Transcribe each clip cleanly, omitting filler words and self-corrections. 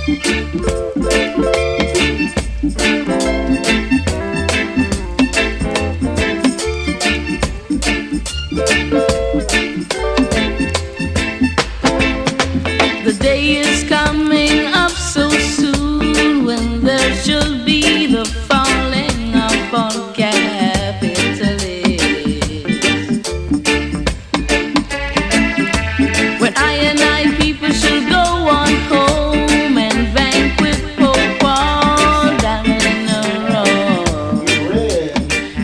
The day is coming up so soon when there should be the falling of all capitalists. When I and I people should go on home and vanquish Pope all down in the road.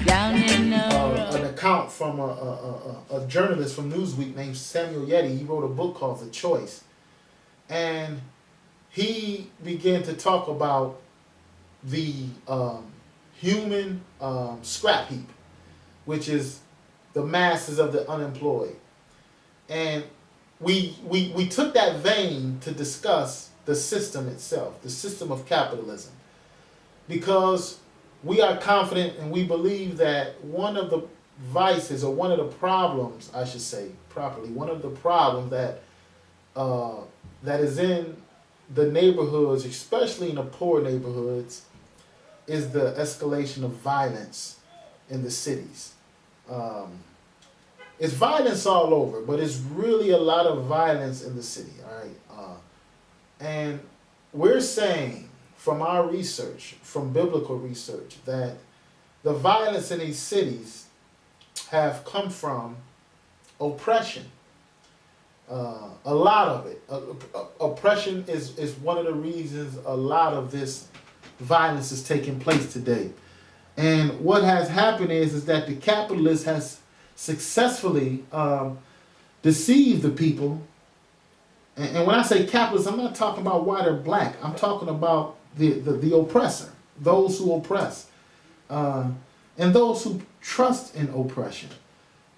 Down in the road. An account from a journalist from Newsweek named Samuel Yeti. He wrote a book called The Choice. And he began to talk about the human scrap heap, which is the masses of the unemployed. And we took that vein to discuss the system itself, the system of capitalism, because we are confident and we believe that one of the vices, or one of the problems, I should say properly, one of the problems that is in the neighborhoods, especially in the poor neighborhoods, is the escalation of violence in the cities. It's violence all over, but it's really a lot of violence in the city, all right? And we're saying from our research, from biblical research, that the violence in these cities have come from oppression. A lot of it. Oppression is one of the reasons a lot of this violence is taking place today. And what has happened is that the capitalist has successfully deceived the people. And when I say capitalist, I'm not talking about white or black. I'm talking about the oppressor, those who oppress, and those who trust in oppression.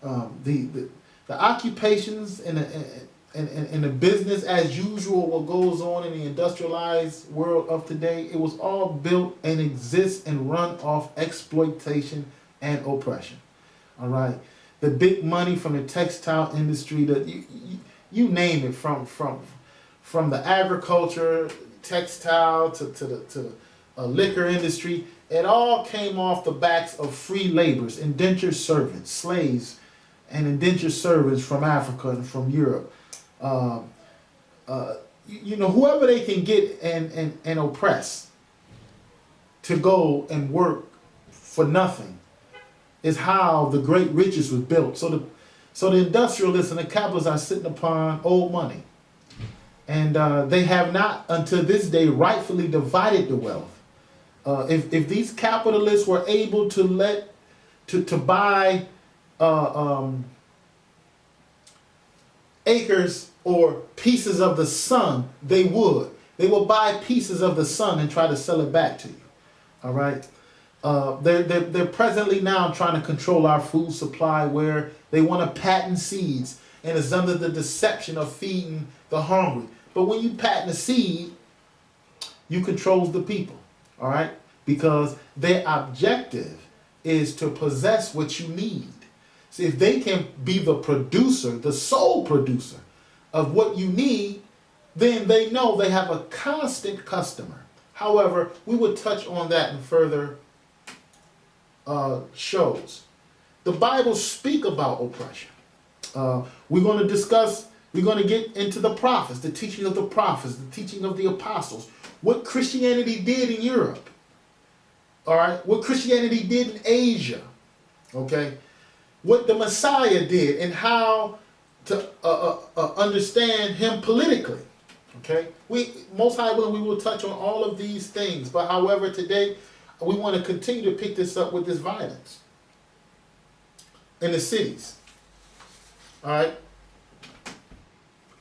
The occupations and the business as usual, what goes on in the industrialized world of today, it was all built and exists and run off exploitation and oppression. All right, the big money from the textile industry, you name it, from the agriculture, textile to the liquor industry, it all came off the backs of free laborers, indentured servants, slaves, and indentured servants from Africa and from Europe. Whoever they can get and oppress to go and work for nothing is how the great riches was built. So the industrialists and the capitalists are sitting upon old money. And they have not, until this day, rightfully divided the wealth. If these capitalists were able to buy acres or pieces of the sun, they would buy pieces of the sun and try to sell it back to you. All right. They're presently now trying to control our food supply, where they want to patent seeds, and it's under the deception of feeding the hungry. But when you patent a seed, you control the people. All right, because their objective is to possess what you need. See, if they can be the producer, the sole producer of what you need, then they know they have a constant customer. However, we will touch on that in further shows. The Bible speaks about oppression. We're going to get into the prophets, the teaching of the prophets, the teaching of the apostles, what Christianity did in Europe. All right, what Christianity did in Asia. Okay, what the Messiah did and how to understand him politically. Okay, Most High willing, we will touch on all of these things. But however, today we want to continue to pick this up with this violence in the cities. All right,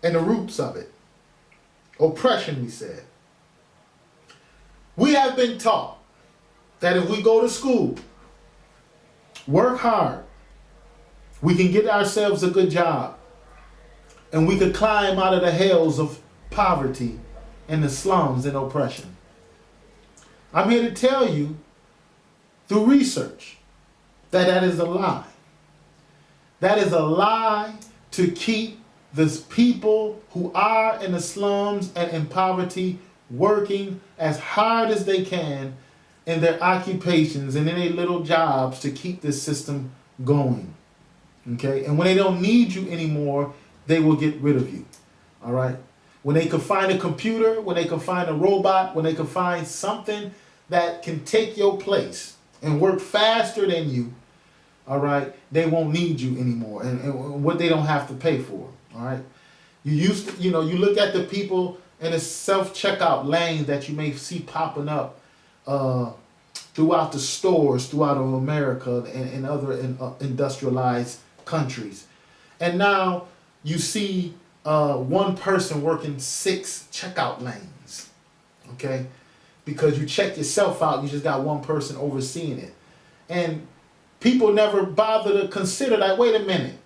and the roots of it. Oppression, we said. We have been taught that if we go to school, work hard, we can get ourselves a good job, and we could climb out of the hells of poverty and the slums and oppression. I'm here to tell you through research that is a lie. That is a lie to keep the people who are in the slums and in poverty working as hard as they can in their occupations and in their little jobs to keep this system going. Okay? And when they don't need you anymore, they will get rid of you. All right? When they can find a computer, when they can find a robot, when they can find something that can take your place and work faster than you, all right, they won't need you anymore. And what they don't have to pay for. All right? You used to, you look at the people in a self-checkout lane that you may see popping up throughout the stores throughout America and other industrialized countries. And now you see one person working 6 checkout lanes, okay? Because you check yourself out, you just got one person overseeing it. And people never bother to consider that, wait a minute,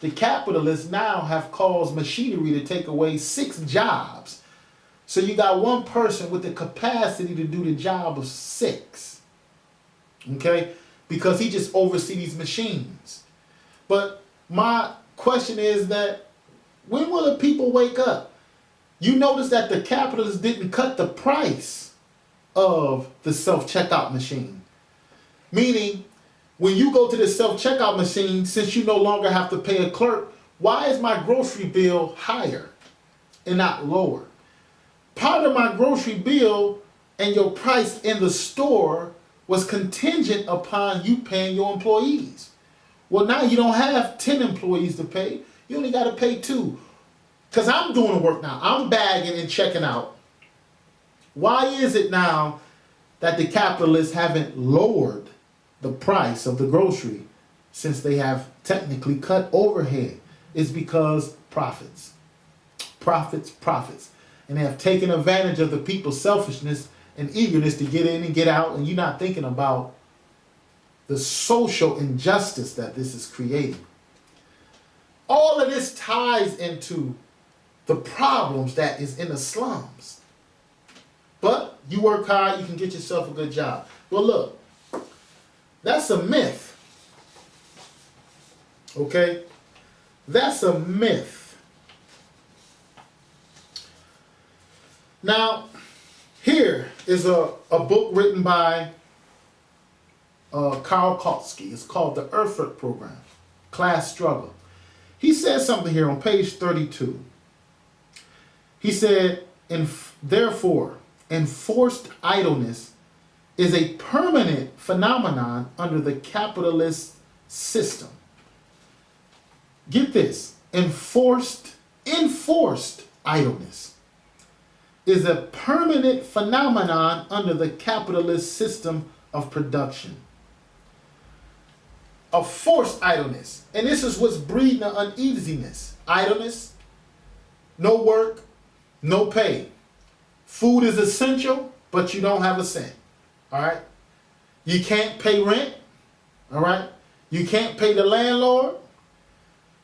the capitalists now have caused machinery to take away 6 jobs. So you got one person with the capacity to do the job of 6. Okay? Because he just oversees these machines. But my question is that when will the people wake up? You notice that the capitalists didn't cut the price of the self-checkout machine. Meaning, when you go to the self-checkout machine, since you no longer have to pay a clerk, why is my grocery bill higher and not lower? Part of my grocery bill and your price in the store was contingent upon you paying your employees. Well, now you don't have 10 employees to pay. You only got to pay 2. Because I'm doing the work now. I'm bagging and checking out. Why is it now that the capitalists haven't lowered the price of the grocery since they have technically cut overhead? It's because profits. Profits, profits. And they have taken advantage of the people's selfishness and eagerness to get in and get out, and you're not thinking about the social injustice that this is creating. All of this ties into the problems that is in the slums. But you work hard, you can get yourself a good job. Well, look, that's a myth. Okay? That's a myth. Now, here is a book written by Karl Kautsky. It's called The Erfurt Program, Class Struggle. He says something here on page 32. He said, therefore, enforced idleness is a permanent phenomenon under the capitalist system. Get this, enforced idleness is a permanent phenomenon under the capitalist system of production. A forced idleness. And this is what's breeding the uneasiness. Idleness, no work, no pay. Food is essential, but you don't have a cent. All right? You can't pay rent. All right? You can't pay the landlord.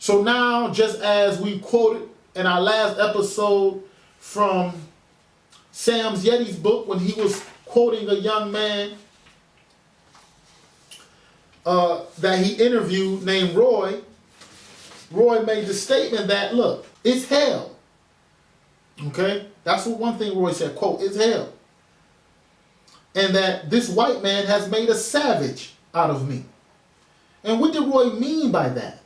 So now, just as we quoted in our last episode from Sam's Yeti's book, when he was quoting a young man that he interviewed named Roy made the statement that, look, it's hell. Okay? That's what one thing Roy said, quote, it's hell. And that this white man has made a savage out of me. And what did Roy mean by that?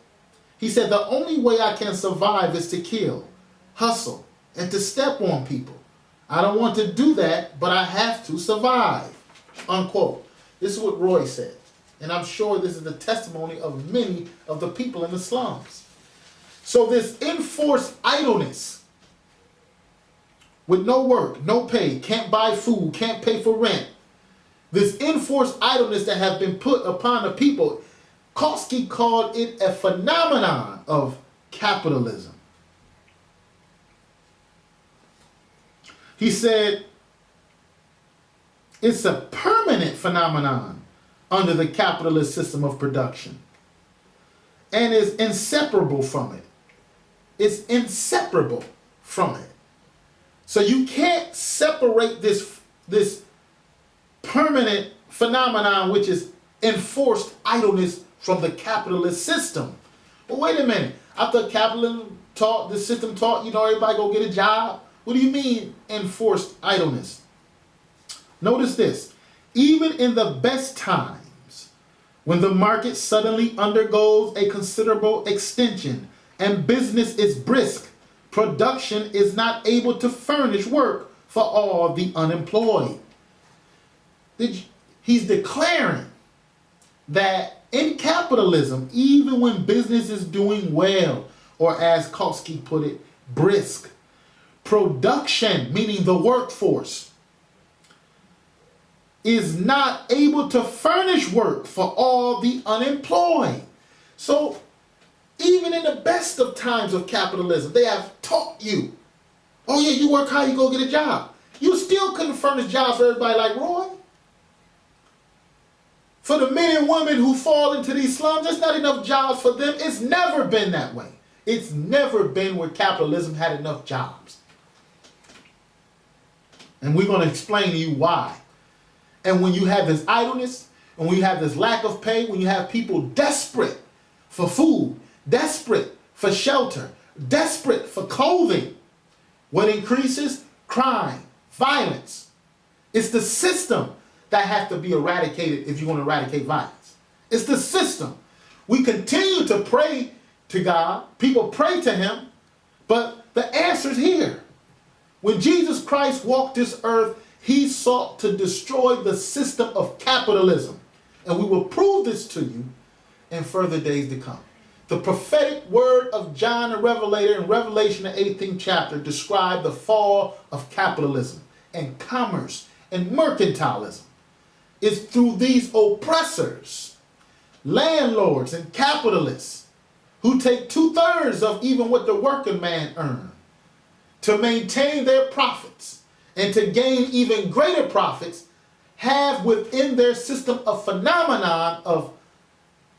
He said, the only way I can survive is to kill, hustle, and to step on people. I don't want to do that, but I have to survive, unquote. This is what Roy said. And I'm sure this is the testimony of many of the people in the slums. So this enforced idleness with no work, no pay, can't buy food, can't pay for rent. This enforced idleness that has been put upon the people, Kautsky called it a phenomenon of capitalism. He said, it's a permanent phenomenon under the capitalist system of production and is inseparable from it. It's inseparable from it. So you can't separate this permanent phenomenon, which is enforced idleness, from the capitalist system. Well, wait a minute. I thought capitalism taught, the system taught, everybody go get a job, What do you mean enforced idleness? Notice this. Even in the best times, when the market suddenly undergoes a considerable extension and business is brisk, production is not able to furnish work for all the unemployed. He's declaring that in capitalism, even when business is doing well, or as Kautsky put it, brisk, production, meaning the workforce, is not able to furnish work for all the unemployed. So even in the best of times of capitalism, they have taught you, oh yeah, you work hard, you go get a job. You still couldn't furnish jobs for everybody like Roy. For the men and women who fall into these slums, there's not enough jobs for them. It's never been that way. It's never been where capitalism had enough jobs. And we're going to explain to you why. And when you have this idleness, and when you have this lack of pay, when you have people desperate for food, desperate for shelter, desperate for clothing, what increases? Crime, violence. It's the system that has to be eradicated if you want to eradicate violence. It's the system. We continue to pray to God. People pray to him. But the answer's here. When Jesus Christ walked this earth, he sought to destroy the system of capitalism. And we will prove this to you in further days to come. The prophetic word of John the Revelator in Revelation the 18th chapter described the fall of capitalism and commerce and mercantilism. It's through these oppressors, landlords and capitalists, who take 2/3 of even what the working man earns to maintain their profits and to gain even greater profits, have within their system a phenomenon of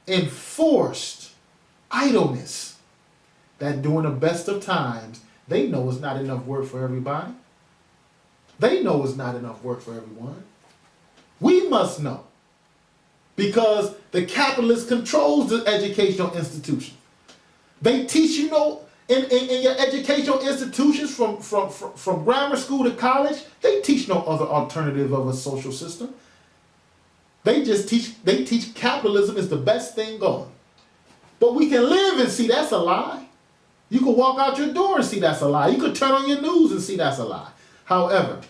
enforced idleness that during the best of times, they know it's not enough work for everybody. They know it's not enough work for everyone. We must know, because the capitalist controls the educational institution. They teach, you know, in your educational institutions from grammar school to college, they teach no other alternative of a social system. They teach capitalism is the best thing going. But we can live and see that's a lie. You can walk out your door and see that's a lie. You could turn on your news and see that's a lie. However,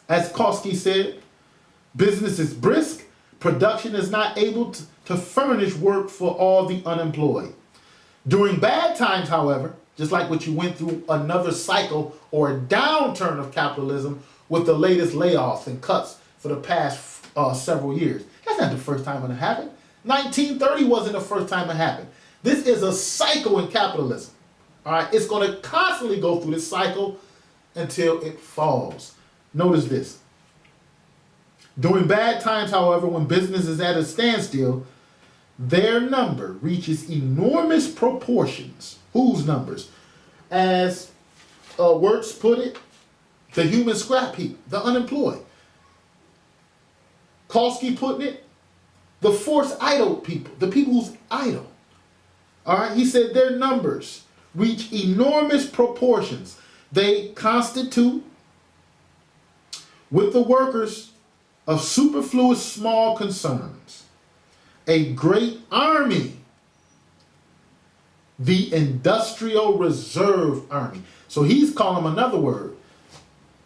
as Kautsky said, business is brisk, production is not able to furnish work for all the unemployed. During bad times, however, just like what you went through another cycle or a downturn of capitalism with the latest layoffs and cuts for the past several years. That's not the first time it happened. 1930 wasn't the first time it happened. This is a cycle in capitalism. All right, it's going to constantly go through this cycle until it falls. Notice this. During bad times, however, when business is at a standstill, their number reaches enormous proportions. Whose numbers? As Wirtz put it, the human scrap heap, the unemployed. Kautsky putting it, the forced idle people, the people who's idle. All right, he said their numbers reach enormous proportions. They constitute, with the workers of superfluous small concerns, a great army, the industrial reserve army. So he's calling them another word.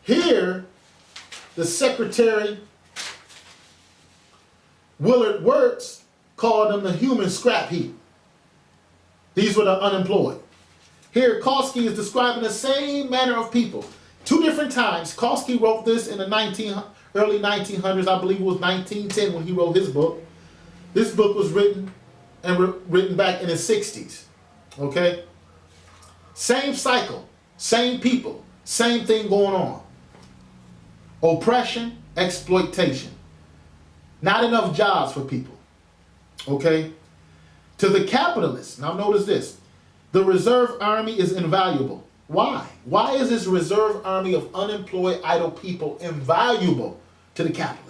Here, the secretary, Willard Wirtz, called them the human scrap heap. These were the unemployed. Here, Kautsky is describing the same manner of people. Two different times. Kautsky wrote this in the early 1900s. I believe it was 1910 when he wrote his book. This book was written back in the 60s. Okay? Same cycle, same people, same thing going on. Oppression, exploitation. Not enough jobs for people. Okay? To the capitalists, now notice this, the reserve army is invaluable. Why? Why is this reserve army of unemployed idle people invaluable to the capitalists?